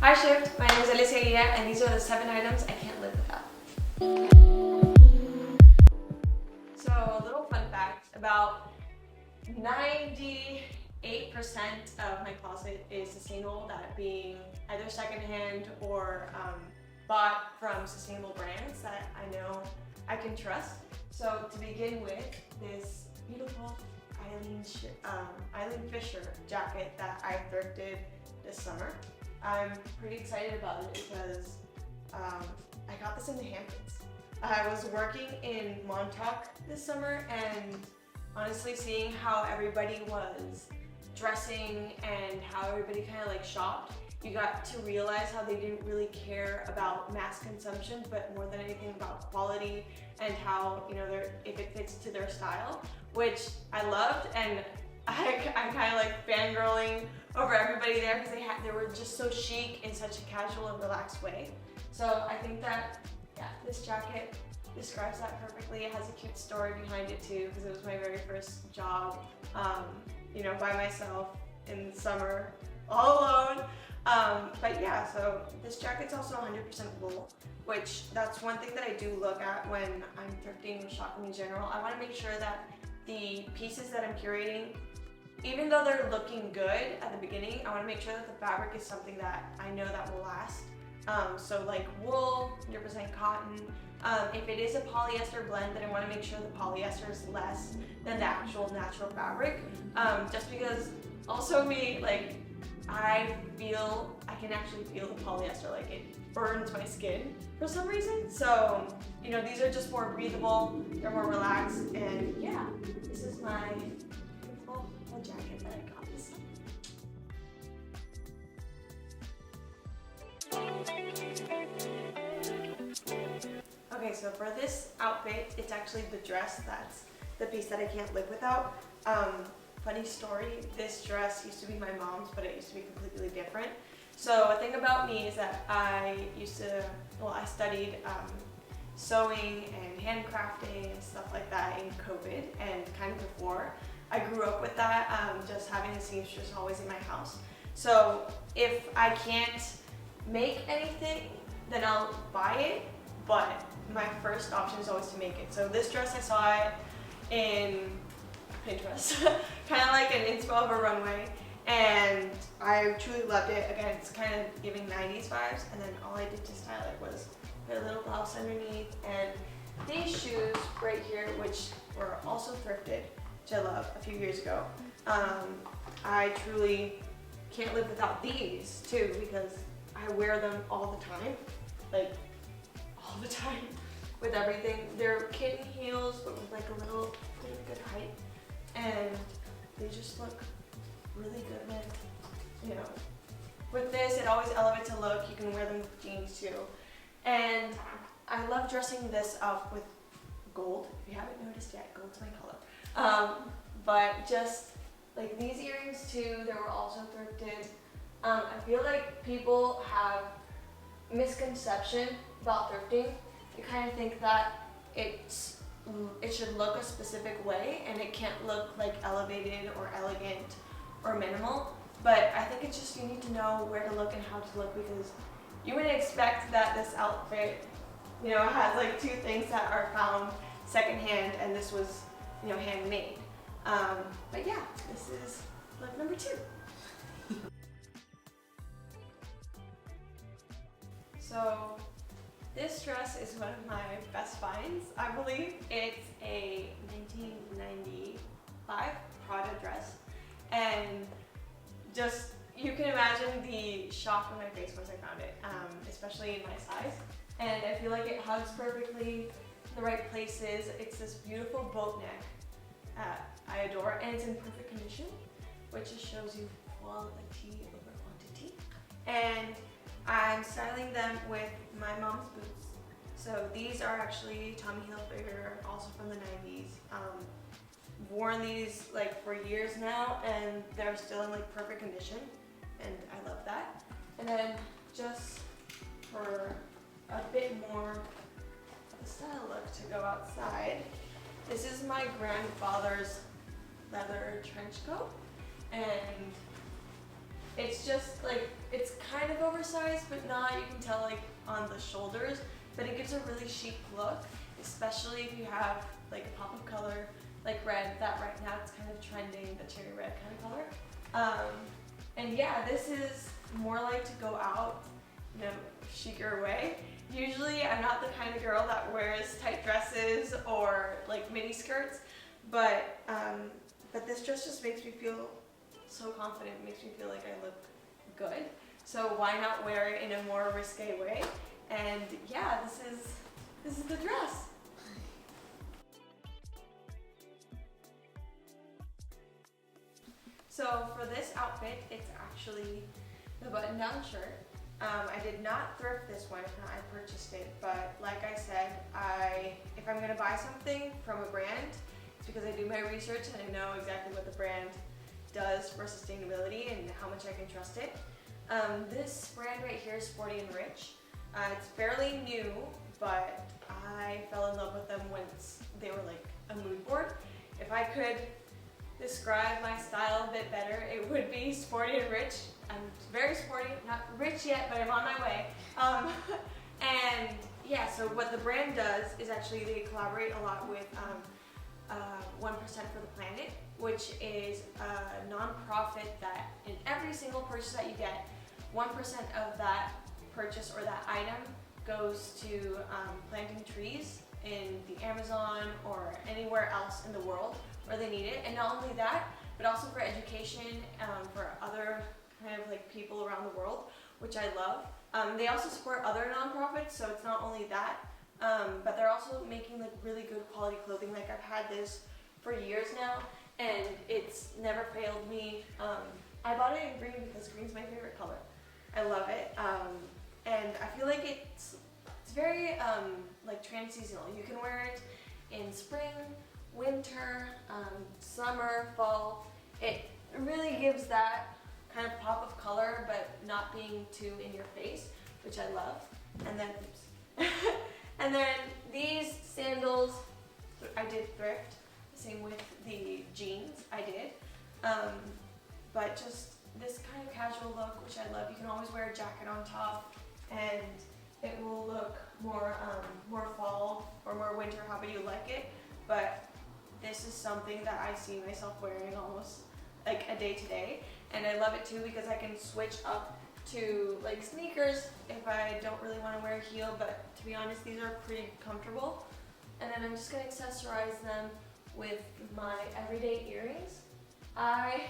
Hi Shift, my name is Alessia Giha, and these are the 7 items I can't live without. So a little fun fact, about 98% of my closet is sustainable, that being either secondhand or bought from sustainable brands that I know I can trust. So to begin with, this beautiful Eileen Fisher jacket that I thrifted this summer. I'm pretty excited about it because I got this in the Hamptons. I was working in Montauk this summer, and honestly seeing how everybody was dressing and how everybody kind of like shopped, you got to realize how they didn't really care about mass consumption, but more than anything about quality and how, you know, if it fits to their style, which I loved. And I'm kind of like fangirling over everybody there because they were just so chic in such a casual and relaxed way. So I think that, yeah, this jacket describes that perfectly. It has a cute story behind it too, because it was my very first job, you know, by myself in the summer, all alone. But yeah, so this jacket's also 100% wool, which that's one thing that I do look at when I'm thrifting or shopping in general. I want to make sure that the pieces that I'm curating, even though they're looking good at the beginning, I want to make sure that the fabric is something that I know that will last. So like wool, 100% cotton. If it is a polyester blend, then I want to make sure the polyester is less than the actual natural fabric. Just because also me, like, I can actually feel the polyester, like it burns my skin for some reason. So, you know, these are just more breathable, they're more relaxed, and yeah, this is my beautiful wool jacket that I got this summer. Okay, so for this outfit, it's actually the dress that's the piece that I can't live without. Funny story, this dress used to be my mom's, but it used to be completely different. So a thing about me is that I studied sewing and handcrafting and stuff like that in COVID and kind of before. I grew up with that, just having a seamstress always in my house. So if I can't make anything, then I'll buy it, but my first option is always to make it. So this dress, I saw it in Pinterest, kind of like an inspo of a runway, and I truly loved it. Again, it's kind of giving 90s vibes, and then all I did to style it was put a little blouse underneath, and these shoes right here, which were also thrifted, which I love, a few years ago. I truly can't live without these too, because I wear them all the time, like all the time with everything. They're kitten heels, but with like a little pretty good height. And they just look really good with, you know, with this, it always elevates a look. You can wear them with jeans too. And I love dressing this up with gold. If you haven't noticed yet, gold's my color. But just like these earrings too, they were also thrifted. I feel like people have misconception about thrifting. They kind of think that it should look a specific way and it can't look like elevated or elegant or minimal. But I think it's just, you need to know where to look and how to look, because you wouldn't expect that this outfit, you know, has like 2 things that are found secondhand, and this was, you know, handmade. But yeah, this is look number 2. So this dress is one of my best finds, I believe. It's a 1995 Prada dress, and just, you can imagine the shock on my face once I found it, especially in my size. And I feel like it hugs perfectly in the right places. It's this beautiful boat neck, I adore, and it's in perfect condition, which just shows you quality over quantity. And I'm styling them with my mom's boots. So these are actually Tommy Hilfiger, also from the 90s. Worn these like for years now, and they're still in like perfect condition, and I love that. And then just for a bit more of a style look to go outside, this is my grandfather's leather trench coat, and it's just like, it's kind of oversized, but not. You can tell like on the shoulders, but it gives a really chic look, especially if you have like a pop of color like red, that right now it's kind of trending, the cherry red kind of color. And yeah, this is more like to go out in a chicer way. Usually I'm not the kind of girl that wears tight dresses or like mini skirts, but this dress just makes me feel so confident. It makes me feel like I look good. So why not wear it in a more risque way? And yeah, this is the dress. So for this outfit, it's actually the button-down shirt. I did not thrift this one, I purchased it, but like I said, if I'm gonna buy something from a brand, it's because I do my research and I know exactly what the brand does for sustainability and how much I can trust it. This brand right here is Sporty and Rich. It's fairly new, but I fell in love with them once they were like a mood board. If I could describe my style a bit better, it would be sporty and rich. I'm very sporty, not rich yet, but I'm on my way. And yeah, so what the brand does is actually they collaborate a lot with 1% for the Planet, which is a non-profit that in every single purchase that you get, 1% of that purchase or that item goes to planting trees in the Amazon or anywhere else in the world where they need it. And not only that, but also for education, for other kind of like people around the world, which I love. They also support other nonprofits, so it's not only that, but they're also making like really good quality clothing. Like I've had this for years now, and it's never failed me. I bought it in green because green's my favorite color. I love it, and I feel like it's very like trans-seasonal. You can wear it in spring, winter, summer, fall. It really gives that kind of pop of color, but not being too in your face, which I love. And then, oops. And then these sandals, I did thrift. Same with the jeans, I did. But just this kind of casual look, which I love. You can always wear a jacket on top, and it will look more fall or more winter, however you like it. But this is something that I see myself wearing almost like a day to day, and I love it too because I can switch up to like sneakers if I don't really want to wear a heel, but to be honest, these are pretty comfortable. And then I'm just going to accessorize them with my everyday earrings. I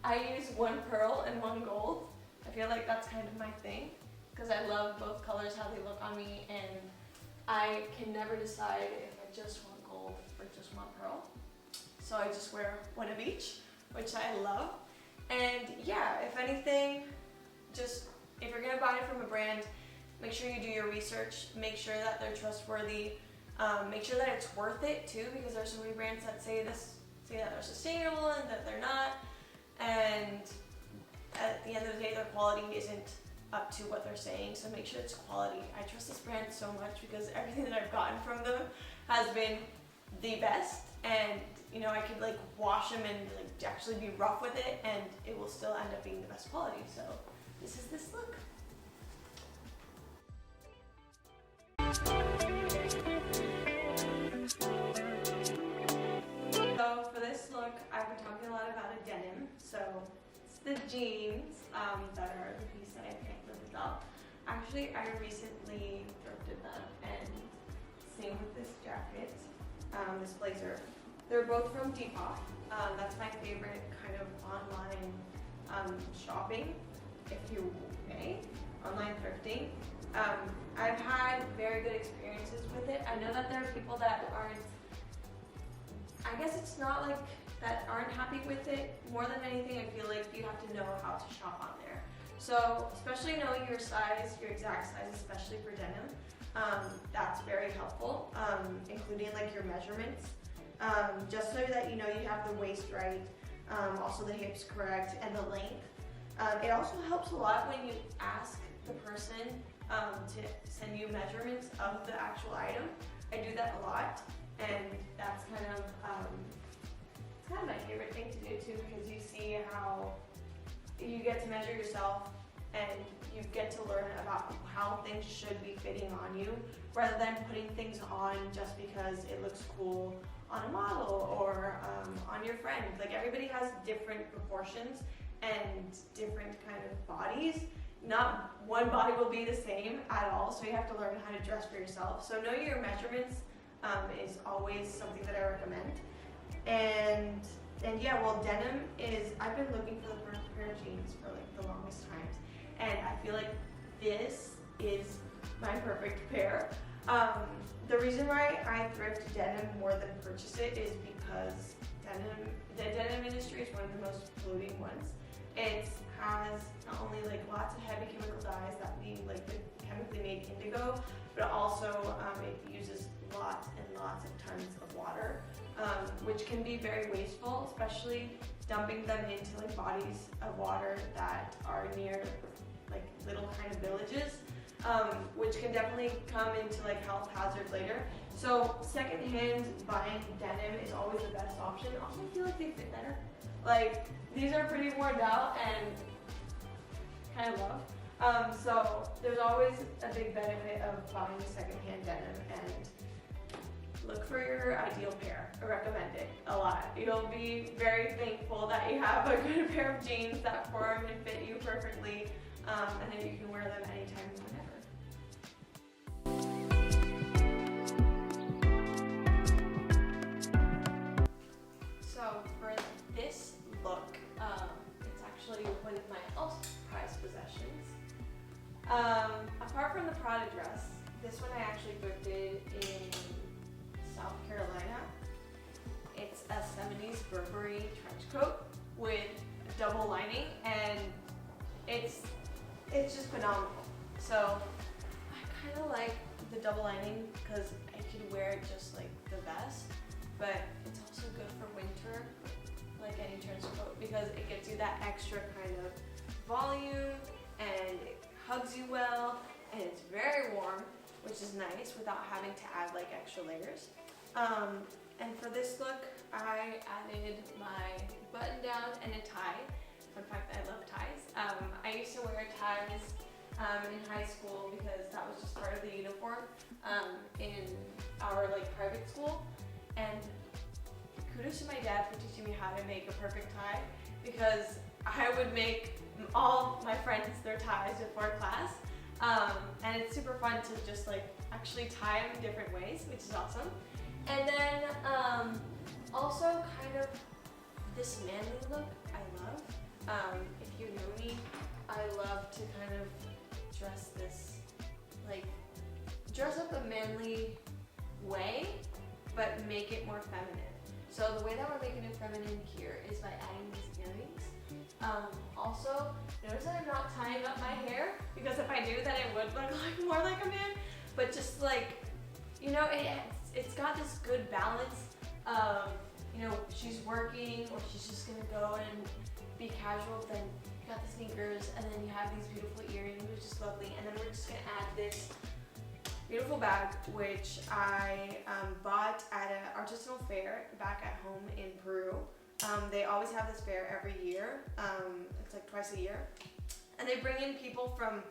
use one pearl and one gold. I feel like that's kind of my thing because I love both colors, how they look on me, and I can never decide if I just want gold or just want pearl. So I just wear one of each, which I love. And yeah, if anything, just if you're gonna buy it from a brand, make sure you do your research, make sure that they're trustworthy, make sure that it's worth it too, because there's so many brands that say that they're sustainable and that they're not, and at the end of the day their quality isn't up to what they're saying, so make sure it's quality. I trust this brand so much because everything that I've gotten from them has been the best, and you know, I could like wash them and like actually be rough with it and it will still end up being the best quality. So this is this look. So for this look, I've been talking a lot about a denim. So it's the jeans that are the piece that I can't live without. Actually, I recently thrifted them, and same with this jacket, this blazer. They're both from Depop. That's my favorite kind of online shopping, if you may, online thrifting. I've had very good experiences with it. I know that there are people that aren't, I guess it's not like that aren't happy with it. More than anything, I feel like you have to know how to shop on there. So especially knowing your size, your exact size, especially for denim, that's very helpful, including like your measurements. Just so that you know you have the waist right, also the hips correct, and the length. It also helps a lot when you ask the person to send you measurements of the actual item. I do that a lot, and that's kind of it's kind of my favorite thing to do too, because you see how you get to measure yourself and you get to learn about how things should be fitting on you rather than putting things on just because it looks cool on a model or on your friend. Like, everybody has different proportions and different kind of bodies. Not one body will be the same at all, so you have to learn how to dress for yourself. So know your measurements is always something that I recommend. And yeah, well, denim is, I've been looking for the perfect pair of jeans for like the longest times, and I feel like this is my perfect pair. The reason why I thrift denim more than purchase it is because the denim industry is one of the most polluting ones. It has not only like lots of heavy chemical dyes, that being like the chemically made indigo, but also it uses lots and lots of tons of water, which can be very wasteful, especially dumping them into like bodies of water that are near like little kind of villages, which can definitely come into like health hazards later. So secondhand buying denim is always the best option. Also, I feel like they fit better. Like, these are pretty worn out and kind of love. So there's always a big benefit of buying secondhand denim, and look for your ideal pair. I recommend it a lot. You'll be very thankful that you have a good pair of jeans that form and fit you perfectly, and then you can wear them anytime and whenever. So for this look, it's actually one of my also prized possessions. Apart from the Prada dress, this one I actually thrifted in South Carolina. It's a 70s Burberry trench coat with a double lining, and it's just phenomenal. So I kind of like the double lining because I could wear it just like the vest, but it's also good for winter, like any trench coat, because it gives you that extra kind of volume and it hugs you well, and it's very warm, which is nice without having to add like extra layers. And for this look, I added my button down and a tie. Fun fact, I love ties. I used to wear ties in high school because that was just part of the uniform in our like private school. And kudos to my dad for teaching me how to make a perfect tie, because I would make all my friends their ties before class. And it's super fun to just like actually tie them different ways, which is awesome. And then also kind of this manly look I love. If you know me, I love to kind of dress up a manly way, but make it more feminine. So the way that we're making it feminine here is by adding these earrings. Also, notice that I'm not tying up my hair, because if I do, then it would look like more like a man. But just like, you know, it's got this good balance of, you know, she's working or she's just gonna go and be casual, then you got the sneakers, and then you have these beautiful earrings, which is lovely. And then we're just gonna add this beautiful bag, which I bought at an artisanal fair back at home in Peru. They always have this fair every year. It's like twice a year. And they bring in people from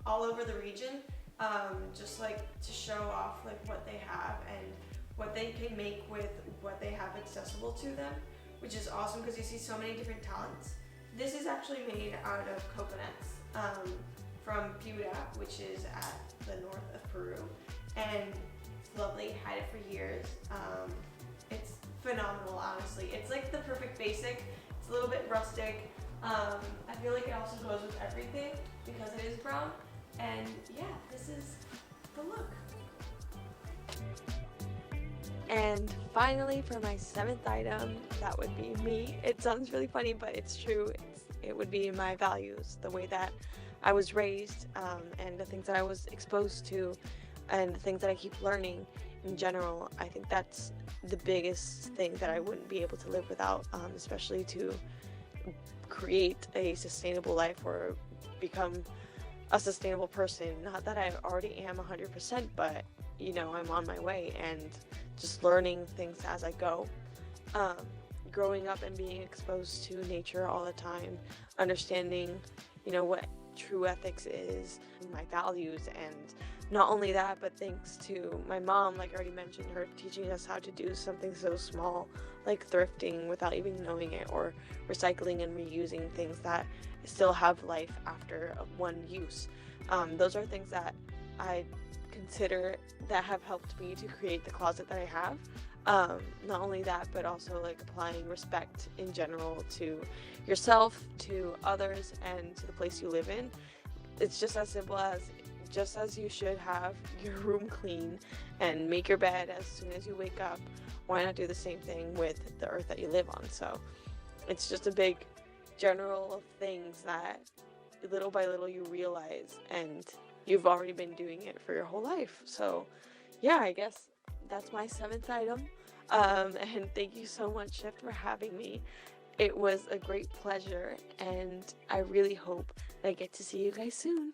all over the region, just like to show off like what they have and what they can make with what they have accessible to them, which is awesome because you see so many different talents. This is actually made out of coconuts from Piura, which is at the north of Peru, and it's lovely. Had it for years. It's phenomenal, honestly. It's like the perfect basic. It's a little bit rustic. I feel like it also goes with everything because it is brown. And yeah, this is the look. And finally, for my 7th item, that would be me. It sounds really funny, but it's true. It would be my values, the way that I was raised, and the things that I was exposed to, and the things that I keep learning in general. I think that's the biggest thing that I wouldn't be able to live without, especially to create a sustainable life or become a sustainable person. Not that I already am 100%, but you know, I'm on my way, and just learning things as I go. Growing up and being exposed to nature all the time, understanding, you know, what true ethics is, my values. And not only that, but thanks to my mom, like I already mentioned, her teaching us how to do something so small like thrifting without even knowing it, or recycling and reusing things that still have life after one use. Those are things that I consider that have helped me to create the closet that I have. Not only that, but also like applying respect in general to yourself, to others, and to the place you live in. It's just as simple as, just as you should have your room clean and make your bed as soon as you wake up, why not do the same thing with the earth that you live on? So it's just a big general of things that little by little you realize, and you've already been doing it for your whole life. So yeah, I guess that's my 7th item. And thank you so much, Shift, for having me. It was a great pleasure, and I really hope that I get to see you guys soon.